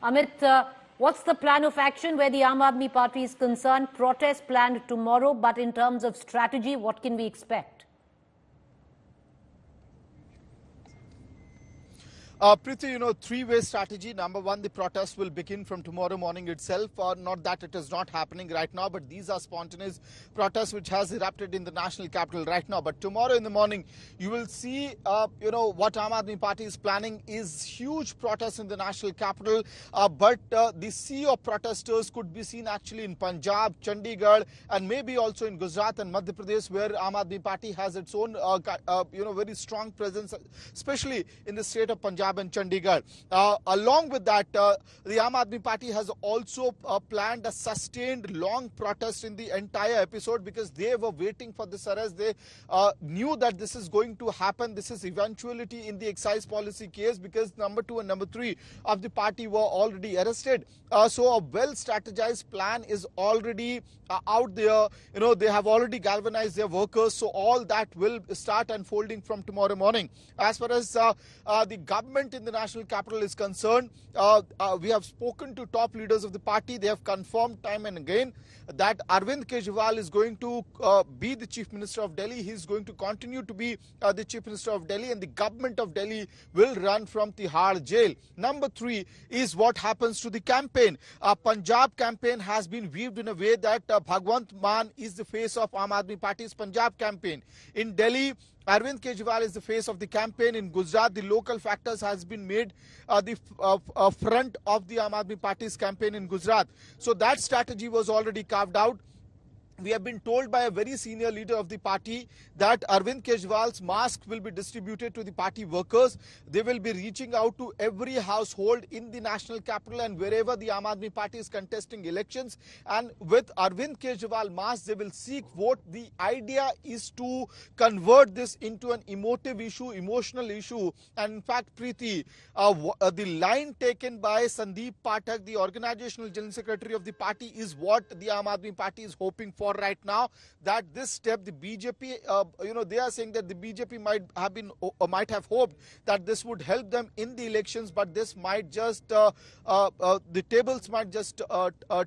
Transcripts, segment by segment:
Amit, what's the plan of action where the Aam Aadmi Party is concerned? Protest planned tomorrow, but in terms of strategy, what can we expect? Priti, three-way strategy. Number one, the protest will begin from tomorrow morning itself. Not that it is not happening right now, but these are spontaneous protests which has erupted in the national capital right now. But tomorrow in the morning, you will see, what Aam Aadmi Party is planning is huge protests in the national capital. But the sea of protesters could be seen actually in Punjab, Chandigarh, and maybe also in Gujarat and Madhya Pradesh, where Aam Aadmi Party has its own, very strong presence, especially in the state of Punjab and Chandigarh. Along with that, the Aam Aadmi Party has also planned a sustained long protest in the entire episode because they were waiting for this arrest. They knew that this is going to happen. This is eventuality in the excise policy case because number 2 and number 3 of the party were already arrested. So a well-strategized plan is already out there. They have already galvanized their workers. So all that will start unfolding from tomorrow morning. As far as the government in the national capital is concerned, we have spoken to top leaders of the party. They have confirmed time and again that Arvind Kejriwal is going to be the Chief Minister of Delhi. He is going to continue to be the Chief Minister of Delhi, and the government of Delhi will run from Tihar jail. Number 3 is what happens to the campaign. Punjab campaign has been weaved in a way that Bhagwant Mann is the face of Aam Aadmi Party's Punjab campaign. In Delhi, Arvind Kejriwal is the face of the campaign. In Gujarat, the local factors has been made the front of the Aam Aadmi Party's campaign in Gujarat. So that strategy was already carved out. We have been told by a very senior leader of the party that Arvind Kejriwal's mask will be distributed to the party workers. They will be reaching out to every household in the national capital and wherever the Aam Aadmi Party is contesting elections. And with Arvind Kejriwal mask, they will seek vote. The idea is to convert this into an emotive issue, emotional issue. And in fact, Preeti, the line taken by Sandeep Pathak, the organizational general secretary of the party, is what the Aam Aadmi Party is hoping for right now, that this step the BJP, they are saying that the BJP might have hoped that this would help them in the elections, but this might just the tables might just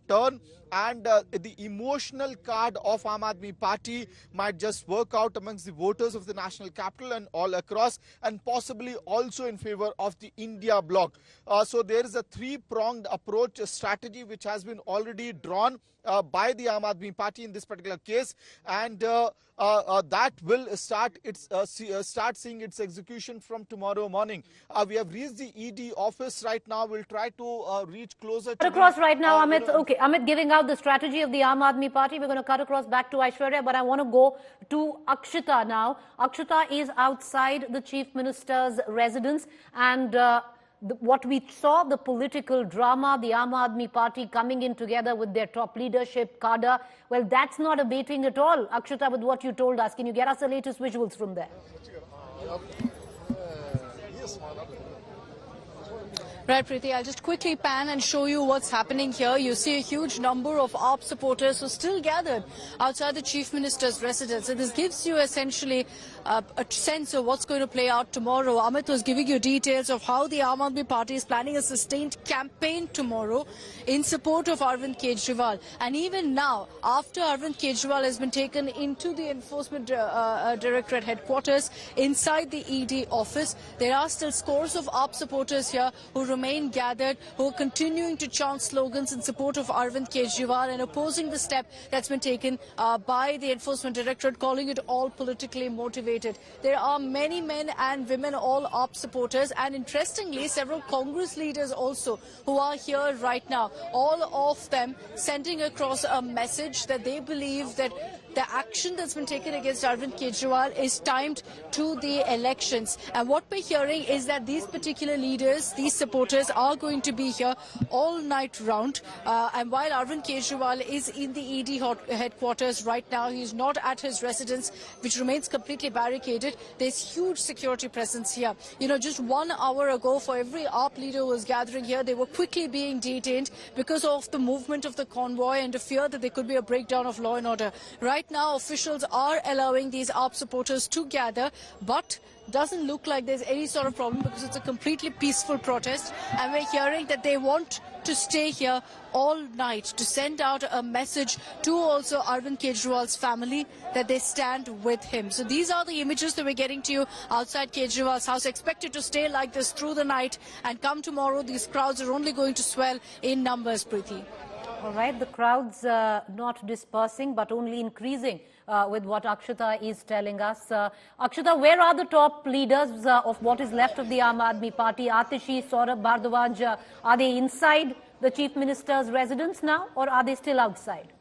turn, and the emotional card of Aam Aadmi Party might just work out amongst the voters of the national capital and all across, and possibly also in favor of the India bloc. So there is a three-pronged approach, a strategy which has been already drawn by the Aam Aadmi Party in this particular case, and that will start seeing its execution from tomorrow morning. We have reached the ED office right now. We'll try to reach closer to across right now, Amit. Okay, Amit giving out the strategy of the Aam Aadmi Party. We're going to cut across back to Aishwarya, but I want to go to Akshita now. Akshita is outside the Chief Minister's residence, and what we saw, the political drama, the Aam Aadmi Party coming in together with their top leadership, cadre, well, that's not abating at all. Akshita, with what you told us, can you get us the latest visuals from there? Right, Preeti, I'll just quickly pan and show you what's happening here. You see a huge number of AAP supporters who are still gathered outside the Chief Minister's residence. And this gives you essentially a sense of what's going to play out tomorrow. Amit was giving you details of how the Aam Aadmi Party is planning a sustained campaign tomorrow in support of Arvind Kejriwal. And even now, after Arvind Kejriwal has been taken into the Enforcement Directorate headquarters inside the ED office, there are still scores of AAP supporters here who remain gathered, who are continuing to chant slogans in support of Arvind Kejriwal and opposing the step that's been taken by the Enforcement Directorate, calling it all politically motivated. There are many men and women, all AAP supporters, and interestingly, several Congress leaders also who are here right now, all of them sending across a message that they believe that the action that's been taken against Arvind Kejriwal is timed to the elections. And what we're hearing is that these particular leaders, these supporters, are going to be here all night round. And while Arvind Kejriwal is in the ED headquarters right now, he's not at his residence, which remains completely barricaded. There's huge security presence here. Just 1 hour ago, for every AAP leader who was gathering here, they were quickly being detained because of the movement of the convoy and the fear that there could be a breakdown of law and order. Right right now officials are allowing these AAP supporters to gather, but doesn't look like there's any sort of problem because it's a completely peaceful protest, and we're hearing that they want to stay here all night to send out a message to also Arvind Kejriwal's family that they stand with him. So these are the images that we're getting to you outside Kejriwal's house, expected to stay like this through the night, and come tomorrow these crowds are only going to swell in numbers, Preeti. All right, the crowds not dispersing but only increasing with what Akshata is telling us. Akshata, where are the top leaders of what is left of the Aam Aadmi Party? Atishi, Saurabh Bhardwaj, are they inside the Chief Minister's residence now, or are they still outside?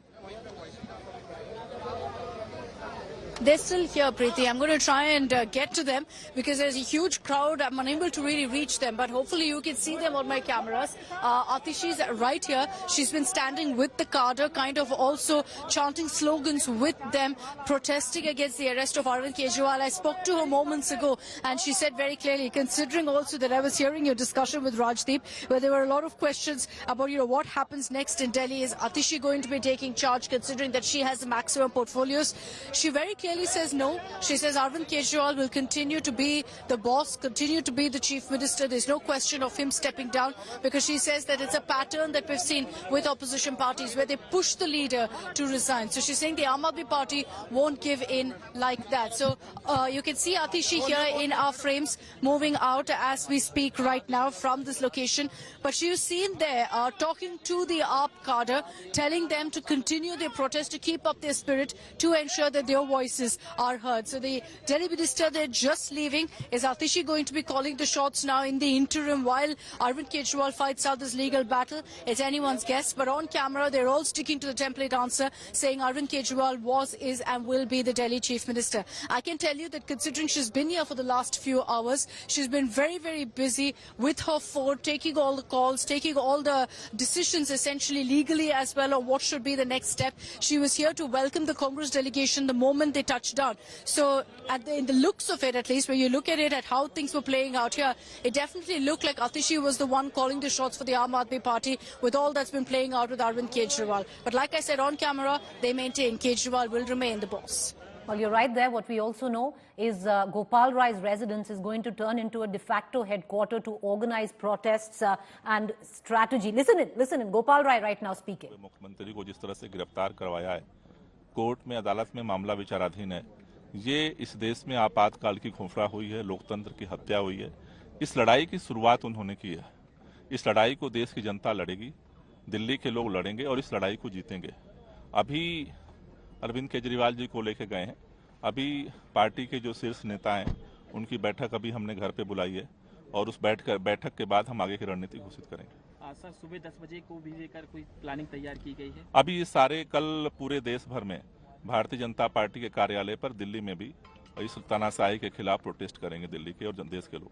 They're still here, Preeti. I'm going to try and get to them because there's a huge crowd. I'm unable to really reach them, but hopefully you can see them on my cameras. Atishi's right here. She's been standing with the cadre, kind of also chanting slogans with them, protesting against the arrest of Arvind Kejriwal. I spoke to her moments ago, and she said very clearly, considering also that I was hearing your discussion with Rajdeep, where there were a lot of questions about, what happens next in Delhi. Is Atishi going to be taking charge, considering that she has the maximum portfolios? She very clearly says no. She says Arvind Kejriwal will continue to be the boss, continue to be the chief minister. There's no question of him stepping down, because she says that it's a pattern that we've seen with opposition parties where they push the leader to resign. So she's saying the Aam Aadmi Party won't give in like that. So you can see Atishi here in our frames moving out as we speak right now from this location. But she was seen there talking to the AAP cadre, telling them to continue their protest, to keep up their spirit, to ensure that their voices are heard. So the Delhi minister, they're just leaving. Is Atishi going to be calling the shots now in the interim while Arvind Kejriwal fights out this legal battle? It's anyone's guess. But on camera, they're all sticking to the template answer, saying Arvind Kejriwal was, is and will be the Delhi chief minister. I can tell you that considering she's been here for the last few hours, she's been very, very busy with her phone, taking all the calls, taking all the decisions essentially legally as well on what should be the next step. She was here to welcome the Congress delegation the moment they touched down. So in the looks of it, at least, when you look at it, at how things were playing out here, it definitely looked like Atishi was the one calling the shots for the Aam Aadmi Party with all that's been playing out with Arvind Kejriwal. But like I said, on camera, they maintain Kejriwal will remain the boss. Well, you're right there. What we also know is Gopal Rai's residence is going to turn into a de facto headquarter to organize protests and strategy. Listen in. Gopal Rai right now speaking. मुख्यमंत्री को जिस तरह से गिरफ्तार करवाया है, court में अदालत में मामला विचाराधीन है। ये इस देश में आपातकाल की घोषणा हुई है, लोकतंत्र की हत्या हुई है। इस लड़ाई की शुरुआत उन्होंने की है। इस लड़ाई को देश की जनता लड़ेगी, दिल्ली के लोग लड़ेंगे और इस लड़ाई को जीतेंगे। अभी अरविंद केजरीवाल जी को लेके गए हैं। अभी पार्टी के जो शीर्ष नेता हैं उनकी बैठक अभी हमने घर पे बुलाई है और उस बैठक के बाद हम आगे की रणनीति घोषित करेंगे। सर, सुबह 10 बजे को भी लेकर कोई प्लानिंग तैयार की गई है? अभी ये सारे कल पूरे देश भर में भारतीय जनता पार्टी के कार्यालय पर दिल्ली में भी इस तानाशाही के खिलाफ प्रोटेस्ट करेंगे दिल्ली के और देश के लोग।